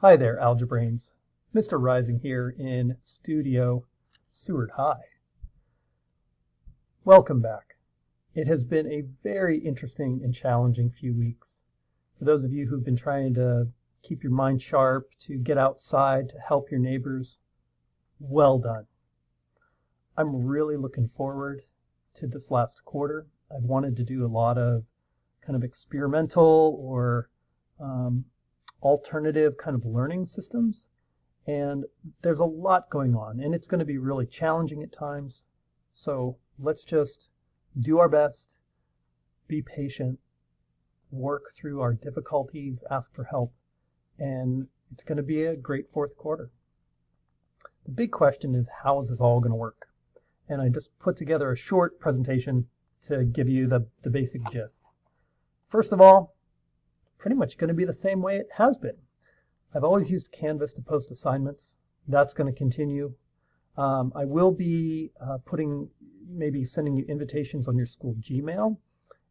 Hi there, Algebrains. Mr. Rising here in Studio Seward High. Welcome back. It has been a very interesting and challenging few weeks. For those of you who've been trying to keep your mind sharp, to get outside, to help your neighbors, well done. I'm really looking forward to this last quarter. I've wanted to do a lot of kind of experimental or alternative kind of learning systems, and there's a lot going on, and it's going to be really challenging at times. So let's just do our best, be patient, work through our difficulties, ask for help, and it's going to be a great fourth quarter. The big question is, how is this all going to work? And I just put together a short presentation to give you the basic gist. First of all, pretty much going to be the same way it has been. I've always used Canvas to post assignments. That's going to continue. I will be maybe sending you invitations on your school Gmail.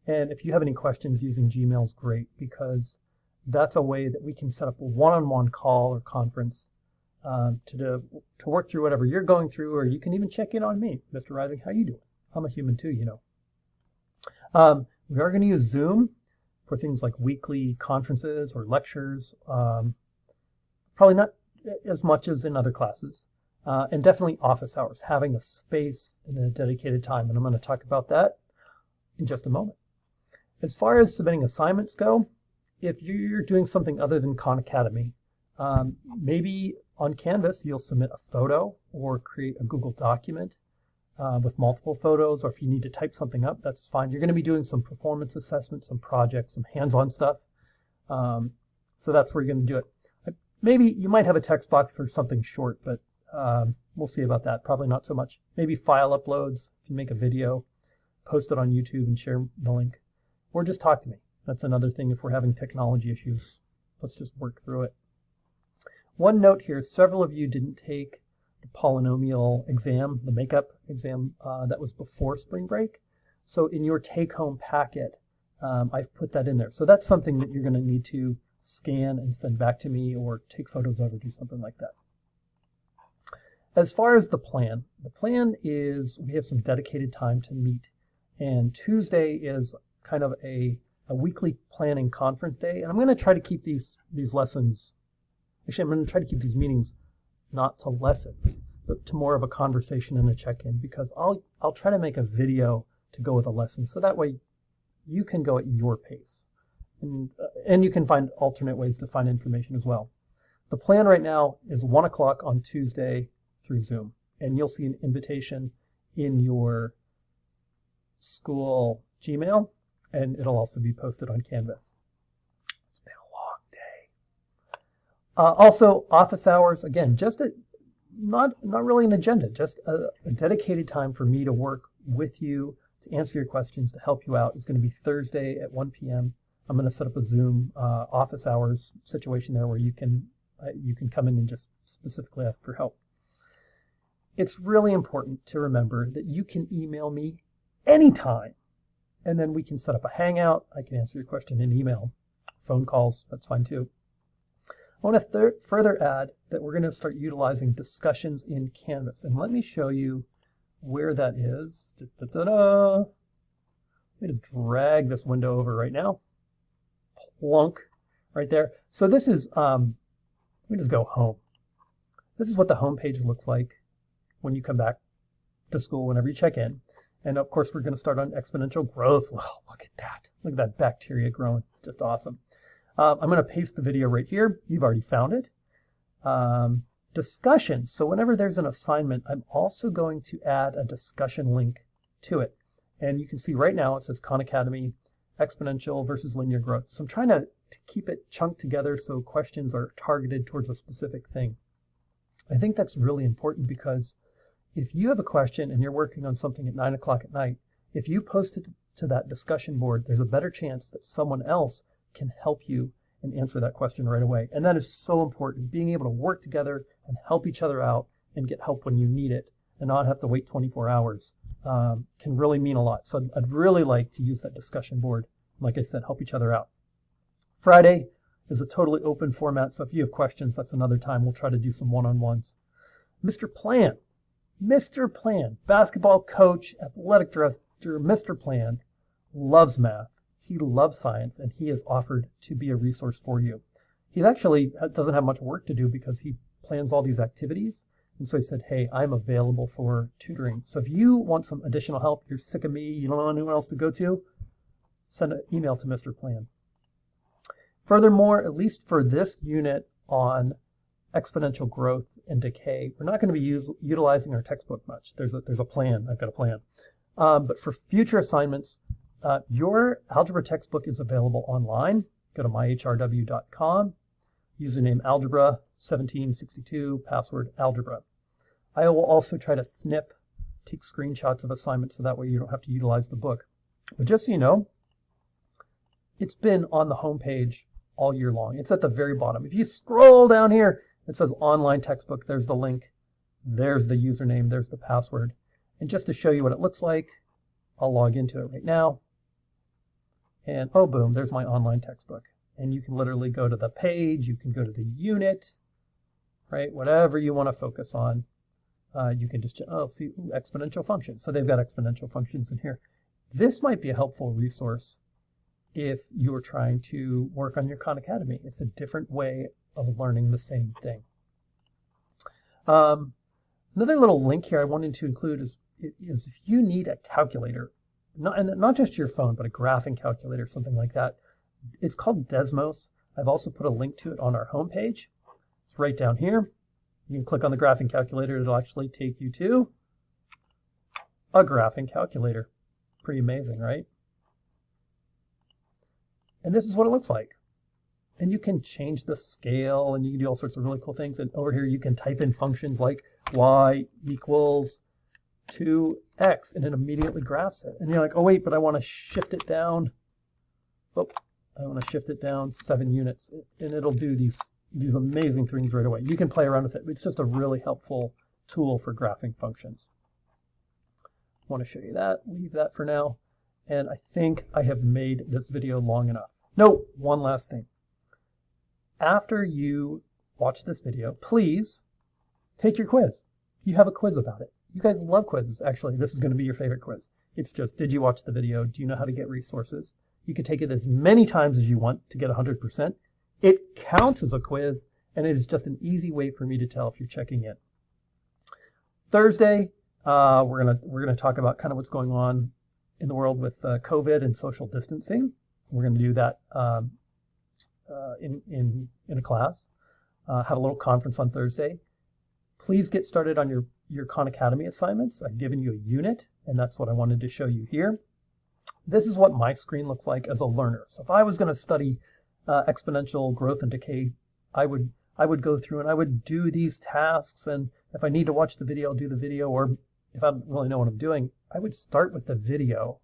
And if you have any questions using Gmail is great, because that's a way that we can set up a one-on-one call or conference to work through whatever you're going through, or you can even check in on me. Mr. Rising, how you doing? I'm a human too, you know. We are going to use Zoom for things like weekly conferences or lectures, probably not as much as in other classes, and definitely office hours, having a space and a dedicated time, and I'm going to talk about that in just a moment. As far as submitting assignments go, if you're doing something other than Khan Academy, maybe on Canvas you'll submit a photo or create a Google document with multiple photos, or if you need to type something up, that's fine. You're going to be doing some performance assessments, some projects, some hands-on stuff. So that's where you're going to do it. Maybe you might have a text box for something short, but we'll see about that. Probably not so much. Maybe file uploads. If you make a video, post it on YouTube and share the link. Or just talk to me. That's another thing if we're having technology issues. Let's just work through it. One note here, several of you didn't take the polynomial exam, the makeup exam that was before spring break. So in your take-home packet, I've put that in there. So that's something that you're going to need to scan and send back to me, or take photos of, or do something like that. As far as the plan is we have some dedicated time to meet, and Tuesday is kind of a weekly planning conference day, and I'm going to try to keep these lessons, actually I'm going to try to keep these meetings not to lessons, but to more of a conversation and a check-in, because I'll try to make a video to go with a lesson, so that way you can go at your pace, and you can find alternate ways to find information as well. The plan right now is 1 o'clock on Tuesday through Zoom, and you'll see an invitation in your school Gmail, and it'll also be posted on Canvas. It's been a long day. Also, office hours, again, just not really an agenda, just a dedicated time for me to work with you, to answer your questions, to help you out. It's going to be Thursday at 1 p.m. I'm going to set up a Zoom office hours situation there where you can come in and just specifically ask for help. It's really important to remember that you can email me anytime, and then we can set up a hangout. I can answer your question in email, phone calls, that's fine too. I want to further add that we're going to start utilizing discussions in Canvas, and let me show you where that is. Let me just drag this window over right now. Plunk, right there. So this is, let me just go home. This is what the home page looks like when you come back to school, whenever you check in. And of course, we're going to start on exponential growth. Wow, look at that. Look at that bacteria growing. Just awesome. I'm going to paste the video right here. You've already found it. Discussion. So whenever there's an assignment, I'm also going to add a discussion link to it. And you can see right now it says Khan Academy, exponential versus linear growth. So I'm trying to keep it chunked together so questions are targeted towards a specific thing. I think that's really important, because if you have a question and you're working on something at 9 o'clock at night, if you post it to that discussion board, there's a better chance that someone else can help you and answer that question right away. And that is so important. Being able to work together and help each other out and get help when you need it and not have to wait 24 hours can really mean a lot. So I'd really like to use that discussion board. Like I said, help each other out. Friday is a totally open format, so if you have questions, that's another time. We'll try to do some one-on-ones. Mr. Plan. Mr. Plan, basketball coach, athletic director, Mr. Plan, loves math. He loves science, and he has offered to be a resource for you. He actually doesn't have much work to do because he plans all these activities. And so he said, hey, I'm available for tutoring. So if you want some additional help, you're sick of me, you don't know anyone else to go to, send an email to Mr. Plan. Furthermore, at least for this unit on exponential growth and decay, we're not going to be utilizing our textbook much. There's a plan. I've got a plan. But for future assignments, your algebra textbook is available online. Go to myhrw.com, username algebra 1762, password algebra. I will also try to take screenshots of assignments so that way you don't have to utilize the book. But just so you know, it's been on the home page all year long. It's at the very bottom. If you scroll down here, it says online textbook. There's the link. There's the username. There's the password. And just to show you what it looks like, I'll log into it right now. And oh, boom, there's my online textbook. And you can literally go to the page. You can go to the unit, right? Whatever you want to focus on. You can just, see exponential functions. So they've got exponential functions in here. This might be a helpful resource if you are trying to work on your Khan Academy. It's a different way of learning the same thing. Another little link here I wanted to include is if you need a calculator, not just your phone, but a graphing calculator, something like that. It's called Desmos. I've also put a link to it on our homepage. It's right down here. You can click on the graphing calculator. It'll actually take you to a graphing calculator. Pretty amazing, right? And this is what it looks like. And you can change the scale, and you can do all sorts of really cool things. And over here, you can type in functions like y equals 2x, and it immediately graphs it. And you're like, oh, wait, but I want to shift it down. Oh, I want to shift it down 7 units, and it'll do these amazing things right away. You can play around with it. It's just a really helpful tool for graphing functions. I want to show you that. Leave that for now. And I think I have made this video long enough. No, one last thing. After you watch this video, please take your quiz. You have a quiz about it. You guys love quizzes. Actually, this is going to be your favorite quiz. It's just, did you watch the video? Do you know how to get resources? You can take it as many times as you want to get 100%. It counts as a quiz, and it is just an easy way for me to tell if you're checking in. Thursday, we're gonna talk about kind of what's going on in the world with COVID and social distancing. We're going to do that in a class. Have a little conference on Thursday. Please get started on your Khan Academy assignments. I've given you a unit, and that's what I wanted to show you here. This is what my screen looks like as a learner. So if I was going to study exponential growth and decay, I would go through and I would do these tasks, and if I need to watch the video, I'll do the video, or if I don't really know what I'm doing, I would start with the video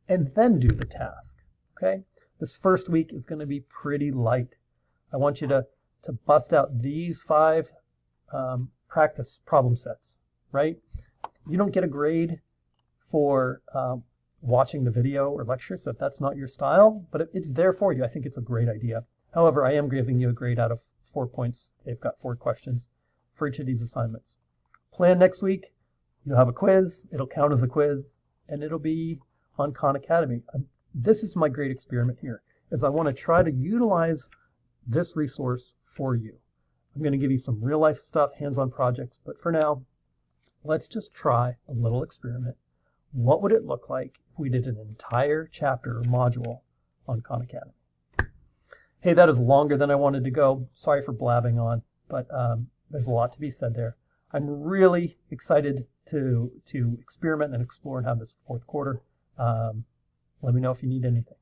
and then do the task, okay? This first week is going to be pretty light. I want you to bust out these 5 practice problem sets, right? You don't get a grade for watching the video or lecture, so if that's not your style, but it's there for you. I think it's a great idea. However, I am giving you a grade out of 4 points. They've got 4 questions for each of these assignments. Plan next week. You'll have a quiz. It'll count as a quiz, and it'll be on Khan Academy. This is my great experiment here, is I want to try to utilize this resource for you. I'm going to give you some real life stuff, hands-on projects, but for now, let's just try a little experiment. What would it look like if we did an entire chapter or module on Khan Academy? Hey, that is longer than I wanted to go. Sorry for blabbing on, but there's a lot to be said there. I'm really excited to experiment and explore and have this 4th quarter. Let me know if you need anything.